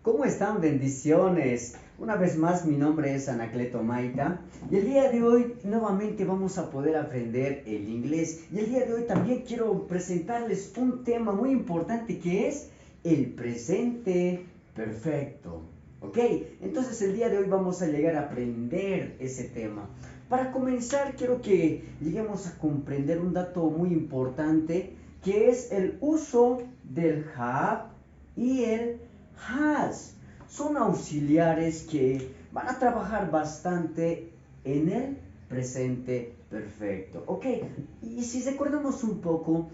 ¿Cómo están? Bendiciones. Una vez más, mi nombre es Anacleto Maita y el día de hoy nuevamente vamos a poder aprender el inglés. Y el día de hoy también quiero presentarles un tema muy importante que es el presente perfecto. ¿Ok? Entonces el día de hoy vamos a llegar a aprender ese tema. Para comenzar, quiero que lleguemos a comprender un dato muy importante que es el uso del have y el has. Son auxiliares que van a trabajar bastante en el presente perfecto. Ok, y si recordamos un poco,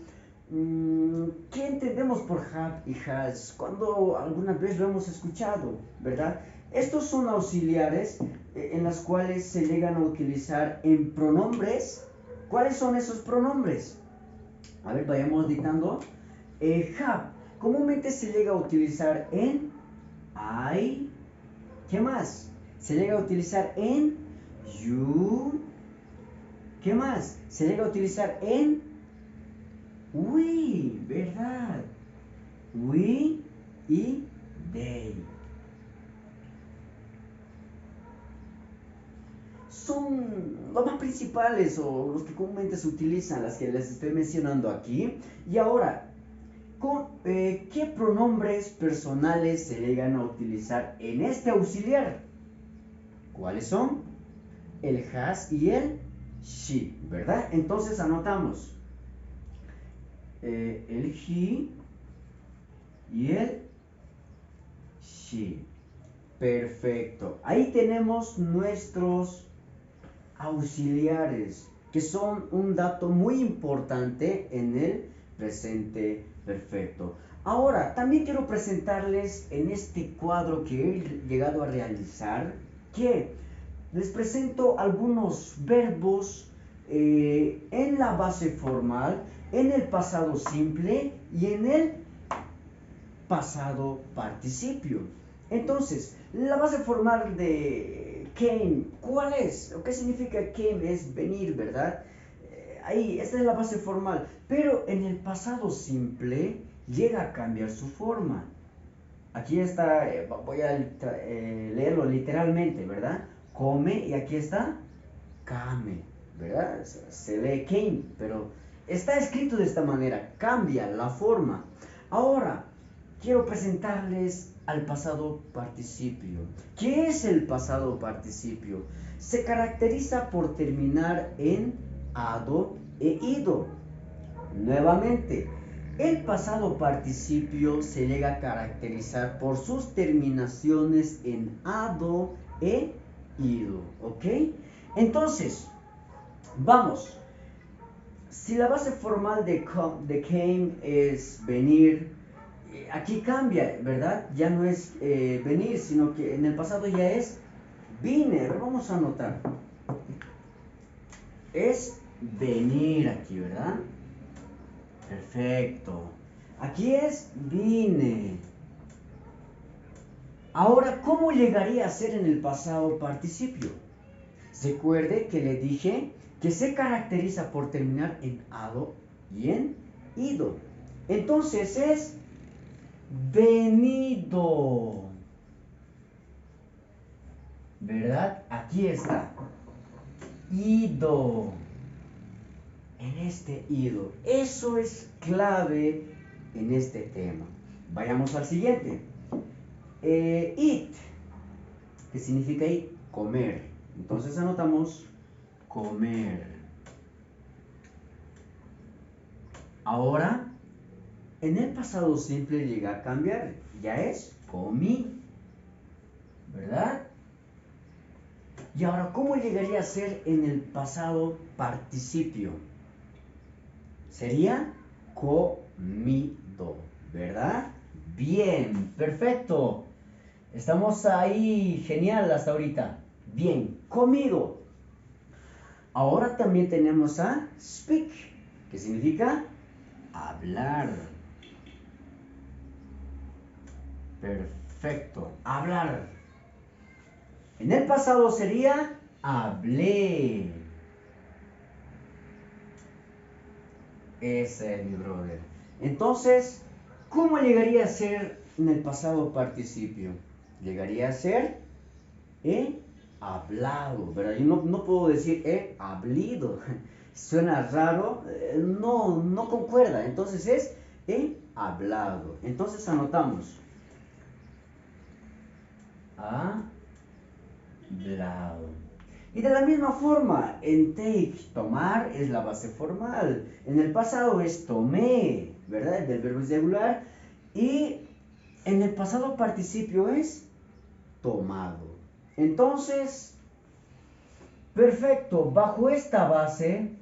¿qué entendemos por have y has? Cuando alguna vez lo hemos escuchado, ¿verdad? Estos son auxiliares en las cuales se llegan a utilizar en pronombres. ¿Cuáles son esos pronombres? A ver, vayamos dictando. Have comúnmente se llega a utilizar en I. ¿Qué más? Se llega a utilizar en you. ¿Qué más? Se llega a utilizar en we, ¿verdad? We y they. Son los más principales o los que comúnmente se utilizan, las que les estoy mencionando aquí. Y ahora, ¿qué pronombres personales se llegan a utilizar en este auxiliar? ¿Cuáles son? El has y el she, ¿verdad? Entonces anotamos el he y el she. Perfecto. Ahí tenemos nuestros auxiliares, que son un dato muy importante en el presente perfecto. Ahora, también quiero presentarles en este cuadro que he llegado a realizar, que les presento algunos verbos en la base formal, en el pasado simple y en el pasado participio. Entonces, la base formal de came, ¿cuál es? ¿O qué significa came? Es venir, ¿verdad? Ahí, esta es la base formal. Pero en el pasado simple llega a cambiar su forma. Aquí está, voy a leerlo literalmente, ¿verdad? Come y aquí está came, ¿verdad? Se lee came, pero está escrito de esta manera, cambia la forma. Ahora, quiero presentarles al pasado participio. ¿Qué es el pasado participio? Se caracteriza por terminar en ado e ido. Nuevamente, el pasado participio se llega a caracterizar por sus terminaciones en ado e ido, ¿ok? Entonces, vamos. Si la base formal de came es venir, aquí cambia, ¿verdad? Ya no es venir, sino que en el pasado ya es vine. A ver, vamos a anotar. Es venir aquí, ¿verdad? Perfecto. Aquí es vine. Ahora, ¿cómo llegaría a ser en el pasado participio? Recuerde que le dije que se caracteriza por terminar en ado y en ido. Entonces es venido. ¿Verdad? Aquí está. Ido. En este ido. Eso es clave en este tema. Vayamos al siguiente. Eat. ¿Qué significa eat? Comer. Entonces anotamos comer. Ahora, en el pasado simple llega a cambiar. Ya es comí. ¿Verdad? Y ahora, ¿cómo llegaría a ser en el pasado participio? Sería comido, ¿verdad? Bien, perfecto. Estamos ahí, genial hasta ahorita. Bien, comido. Ahora también tenemos a speak, que significa hablar. Perfecto, hablar. En el pasado sería hablé. Ese es mi brother. Entonces, ¿cómo llegaría a ser en el pasado participio? Llegaría a ser he hablado, ¿verdad? Yo no puedo decir he hablido. Suena raro, no concuerda. Entonces es he hablado. Entonces anotamos. Hablado. Y de la misma forma, en take, tomar es la base formal. En el pasado es tomé, ¿verdad? Del verbo irregular. Y en el pasado participio es tomado. Entonces, perfecto, bajo esta base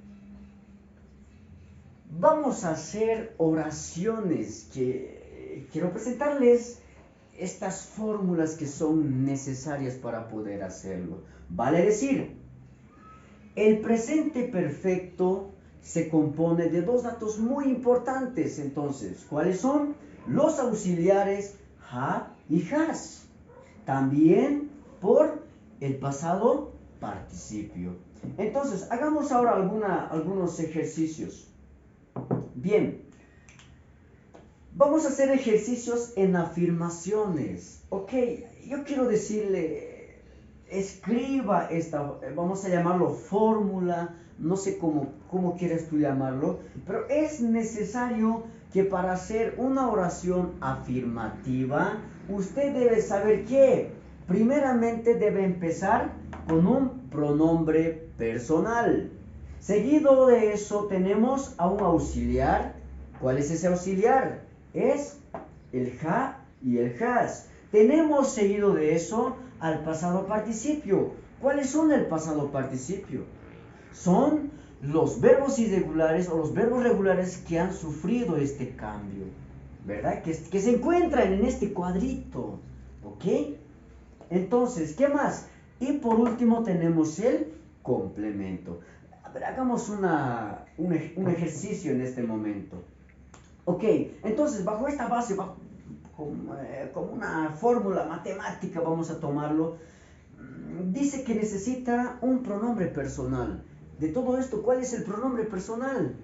vamos a hacer oraciones que quiero presentarles estas fórmulas que son necesarias para poder hacerlo. Vale decir, el presente perfecto se compone de dos datos muy importantes. Entonces, ¿cuáles son? Los auxiliares ha y has. También por el pasado participio. Entonces, hagamos ahora algunos ejercicios. Bien, vamos a hacer ejercicios en afirmaciones. Ok, yo quiero decirle, escriba esta, vamos a llamarlo fórmula, no sé cómo quieres tú llamarlo, pero es necesario que para hacer una oración afirmativa, usted debe saber que primeramente debe empezar con un pronombre personal. Seguido de eso tenemos a un auxiliar. ¿Cuál es ese auxiliar? Es el ha y el has. Tenemos seguido de eso al pasado participio. ¿Cuáles son el pasado participio? Son los verbos irregulares o los verbos regulares que han sufrido este cambio, ¿verdad? Que se encuentran en este cuadrito, ¿ok? Entonces, ¿qué más? Y por último tenemos el complemento. A ver, hagamos un ejercicio en este momento. Ok, entonces bajo esta base, como una fórmula matemática vamos a tomarlo, dice que necesita un pronombre personal. De todo esto, ¿cuál es el pronombre personal?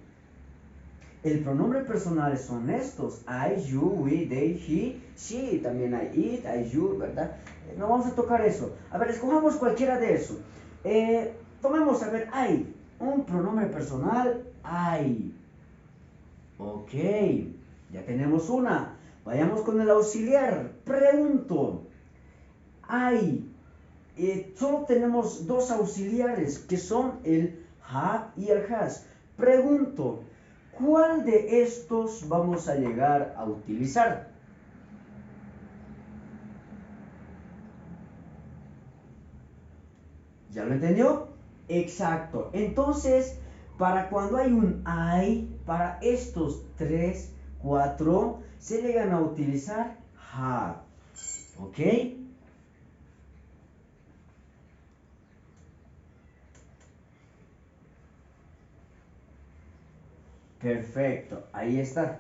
El pronombre personal son estos: I, you, we, they, he, she. También hay it, I, you, ¿verdad? No vamos a tocar eso. A ver, escojamos cualquiera de eso. Tomemos, a ver, I. Un pronombre personal, I. Ok, ya tenemos una. Vayamos con el auxiliar. Pregunto. I. Solo tenemos dos auxiliares que son el ha y el has. Pregunto, ¿cuál de estos vamos a llegar a utilizar? ¿Ya lo entendió? Exacto. Entonces, para cuando hay un I, para estos 3, 4, se llegan a utilizar have. ¿Ok? Perfecto, ahí está.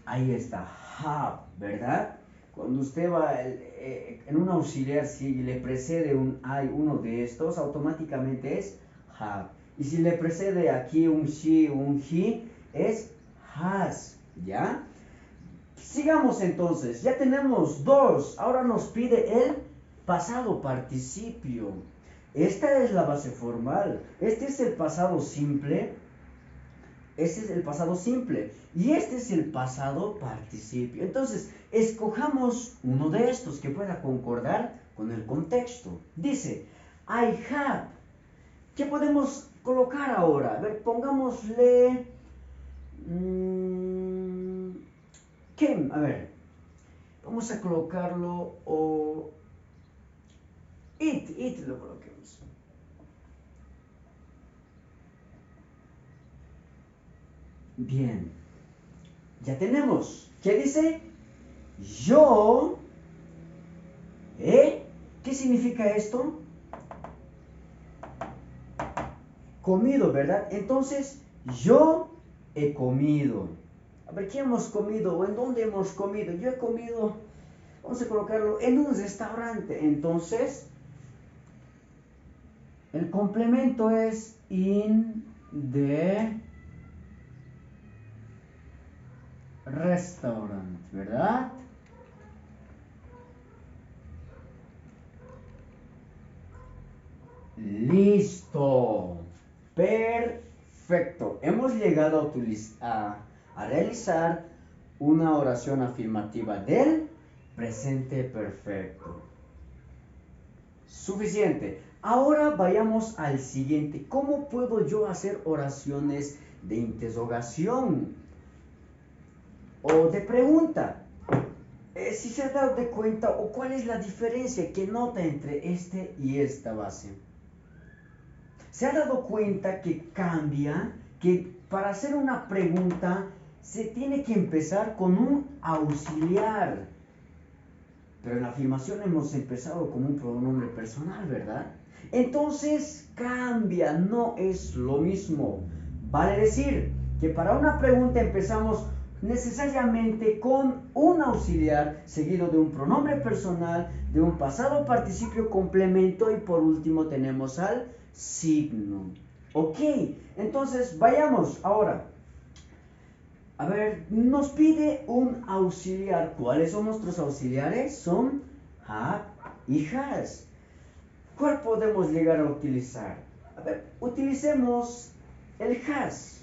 Ahí está, have, ¿verdad? Cuando usted va en un auxiliar, si le precede un I, uno de estos, automáticamente es have. Y si le precede aquí un she, un he, es has, ¿ya? Sigamos entonces, ya tenemos dos, ahora nos pide el pasado participio. Esta es la base formal, este es el pasado simple, este es el pasado simple y este es el pasado participio. Entonces, escojamos uno de estos que pueda concordar con el contexto. Dice, I have. ¿Qué podemos colocar ahora? A ver, pongámosle... ¿qué? A ver, vamos a colocarlo o... it lo coloquemos. Bien, ya tenemos. ¿Qué dice? Yo, ¿qué significa esto? Comido, ¿verdad? Entonces, yo he comido. A ver, ¿qué hemos comido o en dónde hemos comido? Yo he comido, vamos a colocarlo, en un restaurante. Entonces, el complemento es in the restaurant, ¿verdad? Listo. Perfecto. Hemos llegado a realizar una oración afirmativa del presente perfecto. Suficiente. Ahora vayamos al siguiente. ¿Cómo puedo yo hacer oraciones de interrogación o de pregunta? Si se ha dado de cuenta o cuál es la diferencia que nota entre este y esta base. Se ha dado cuenta que cambia, que para hacer una pregunta se tiene que empezar con un auxiliar. Pero en la afirmación hemos empezado con un pronombre personal, ¿verdad? Entonces cambia, no es lo mismo. Vale decir que para una pregunta empezamos necesariamente con un auxiliar seguido de un pronombre personal, de un pasado participio complemento y por último tenemos al signo. Ok, entonces vayamos ahora. A ver, nos pide un auxiliar. ¿Cuáles son nuestros auxiliares? Son have y has. ¿Cuál podemos llegar a utilizar? A ver, utilicemos el has.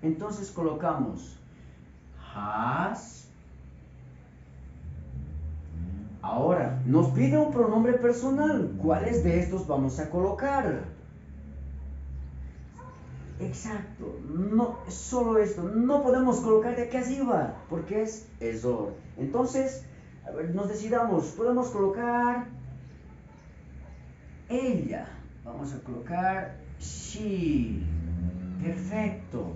Entonces colocamos has. Ahora, nos pide un pronombre personal. ¿Cuáles de estos vamos a colocar? Exacto, no, solo esto, no podemos colocar de aquí arriba, porque es error. Entonces, a ver, nos decidamos, podemos colocar ella, vamos a colocar she, perfecto.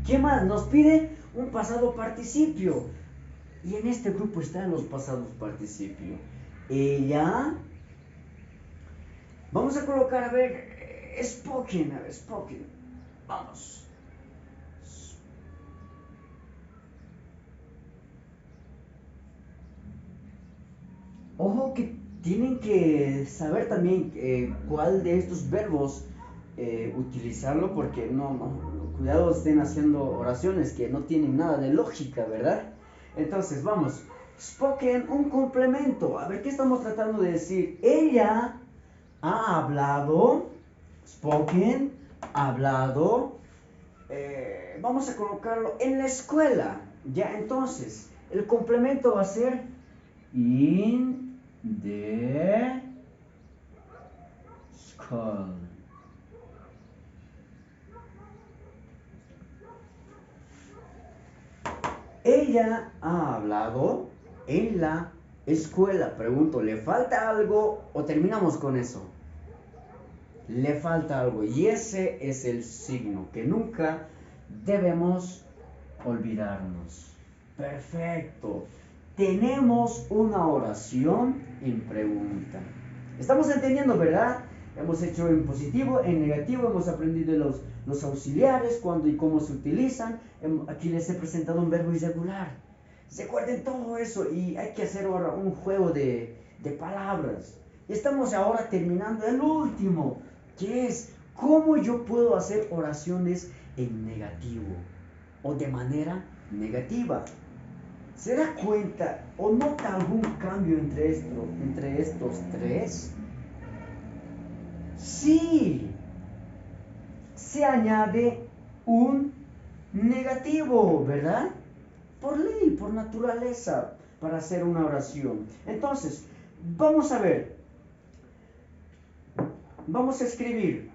¿Qué más? Nos pide un pasado participio, y en este grupo están los pasados participios. Ella, vamos a colocar, a ver, spoken, a ver, spoken, vamos. Ojo que tienen que saber también cuál de estos verbos utilizarlo porque cuidado estén haciendo oraciones que no tienen nada de lógica, ¿verdad? Entonces, vamos, spoken, un complemento. A ver, ¿qué estamos tratando de decir? Ella ha hablado, spoken, hablado, vamos a colocarlo en la escuela. Ya, entonces, el complemento va a ser in the school. Ella ha hablado en la escuela. Pregunto, ¿le falta algo o terminamos con eso? Le falta algo y ese es el signo que nunca debemos olvidarnos. Perfecto. Tenemos una oración en pregunta. Estamos entendiendo, ¿verdad? Hemos hecho en positivo, en negativo, hemos aprendido los auxiliares, cuándo y cómo se utilizan. Aquí les he presentado un verbo irregular. Recuerden todo eso y hay que hacer ahora un juego de palabras. Y estamos ahora terminando el último, que es cómo yo puedo hacer oraciones en negativo o de manera negativa. ¿Se da cuenta o nota algún cambio entre estos tres? Sí, se añade un negativo, ¿verdad? Por ley, por naturaleza, para hacer una oración. Entonces, vamos a ver. Vamos a escribir.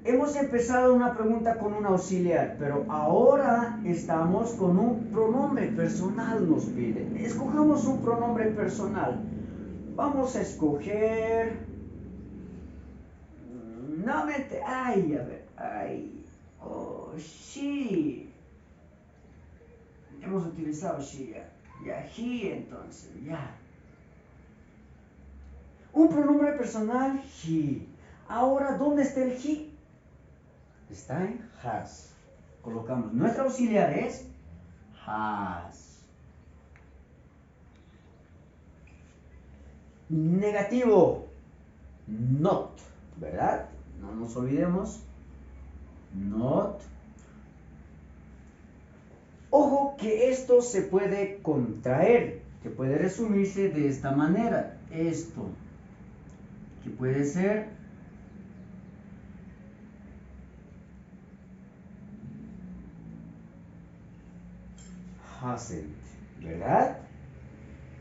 Hemos empezado una pregunta con un auxiliar, pero ahora estamos con un pronombre personal, nos pide. Escojamos un pronombre personal. Vamos a escoger... Nuevamente, a ver, oh, she. Hemos utilizado she, ya, he, entonces, ya. Un pronombre personal, he. Ahora, ¿dónde está el he? Está en has. Colocamos nuestro auxiliar es has. Negativo, not, ¿verdad? No nos olvidemos. Not. Ojo que esto se puede contraer, que puede resumirse de esta manera. Esto, que puede ser hasn't, ¿verdad?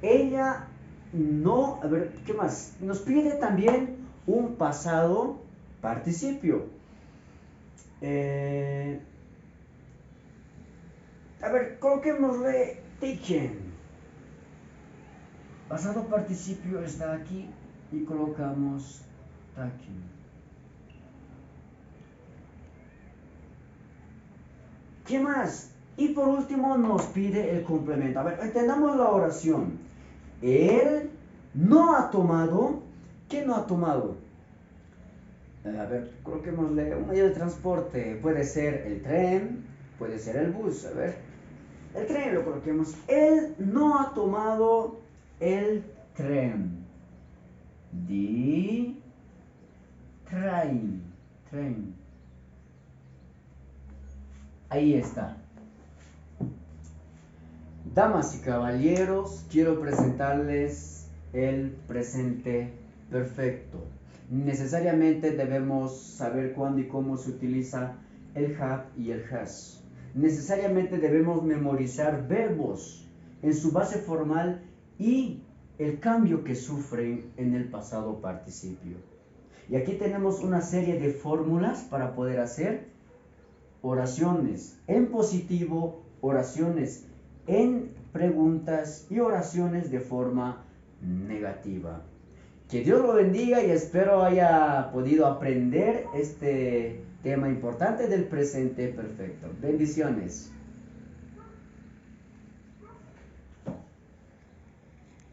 Ella no, a ver, ¿qué más? Nos pide también un pasado participio. A ver, coloquémosle taken. Pasado participio está aquí y colocamos taken. ¿Qué más? Y por último nos pide el complemento. A ver, entendamos la oración. Él no ha tomado. ¿Qué no ha tomado? A ver, coloquémosle un medio de transporte. Puede ser el tren, puede ser el bus. A ver, el tren lo coloquemos. Él no ha tomado el tren. Die Train. Ahí está. Damas y caballeros, quiero presentarles el presente perfecto. Necesariamente debemos saber cuándo y cómo se utiliza el have y el has. Necesariamente debemos memorizar verbos en su base formal y el cambio que sufren en el pasado participio. Y aquí tenemos una serie de fórmulas para poder hacer oraciones en positivo, oraciones en preguntas y oraciones de forma negativa. Que Dios lo bendiga y espero haya podido aprender este tema importante del presente perfecto. Bendiciones.